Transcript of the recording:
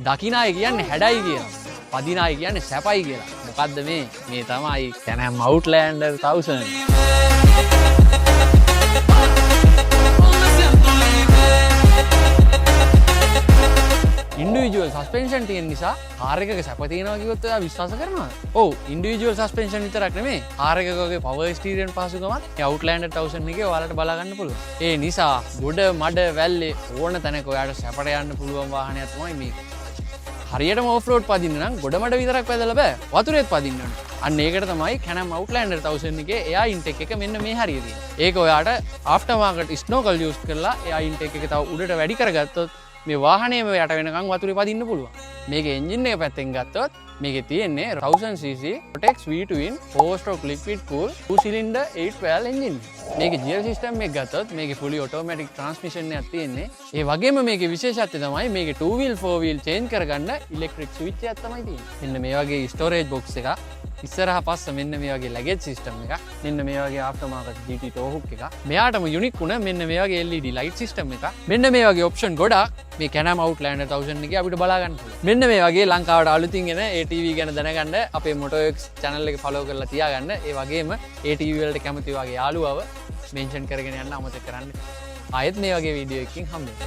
දකිනාය කියන්නේ හැඩයි කියලා. පදිනාය කියන්නේ සැපයි කියලා. මොකද්ද මේ තමයි කැනෑම් අවුට්ලෑන්ඩර් 1000. ඉන්ඩිවිජුවල් සස්පෙන්ෂන් තියෙන නිසා කාර් එකක සැප තියෙනවා කිව්වොත් ඔයා විශ්වාස කරනවද? ඔව් ඉන්ඩිවිජුවල් සස්පෙන්ෂන් විතරක් නෙමෙයි කාර් එකකගේ පවර් ස්ටීරියන් පහසුකමත් අවුට්ලෑන්ඩර් 1000 එකේ ඔයාලට බලා ගන්න පුළුවන්. ඒ නිසා ගොඩ මඩ වැල්ලේ ඕන තැනක ඔයාලට සැපට යන්න පුළුවන් වාහනයක් තමයි මේක. හරියටම ඕෆ් රෝඩ් පදින්න නම් ගොඩ මඩ විතරක් පැදලා බෑ වතුරේත් පදින්න ඕනේ. අන්න ඒකට තමයි කැනම් අවුට්ලෑන්ඩර් 1000 එකේ එයා ඉන්ටෙක් එක මෙන්න මේ හරිය තියෙන්නේ. ඒක ඔයාට ආෆ්ටර් මාකට් ස්නෝකල් යූස් කරලා එයා ඉන්ටෙක් එක තව උඩට වැඩි කරගත්තොත් මේ වාහනේම යට වෙනකන් වතුරේ පදින්න පුළුවන්. මේකේ එන්ජින් එක පැත්තෙන් ගත්තොත් මේකේ තියෙන්නේ 1000cc Rotax V twin 4-stroke liquid cooled 2-cylinder 8-valve engine. මේකේ gear system එක ගත්තොත් මේකේ fully automatic transmission එකක් තියෙන්නේ. ඒ වගේම මේකේ විශේෂත්වය තමයි මේකේ 2-wheel 4-wheel change කරගන්න electric switch එකක් තමයි තියෙන්නේ. මෙන්න මේ වගේ storage box එකක්. ඉස්සරහා පස්ස මෙන්න මේ වගේ luggage system එකක්. මෙන්න මේ වගේ after market GT tow hook එකක්. මෙයාටම unique උන මෙන්න මේ වගේ LED light system එකක්. මෙන්න මේ වගේ option ගොඩක් මේ Can-Am Outlander 1000 එකේ අපිට බලා ගන්න පුළුවන්. මෙන්න මේ වගේ ලංකාවට අලුතින් එන ATV ගැන දැනගන්න අපේ MotoX channel එක follow කරලා තියාගන්න. ඒ වගේම ATV වලට කැමති වගේ යාළුවව mention කරගෙන යන්න අමතක කරන්න. ආයෙත් මේ වගේ වීඩියෝ එකකින් හම්බෙන්න.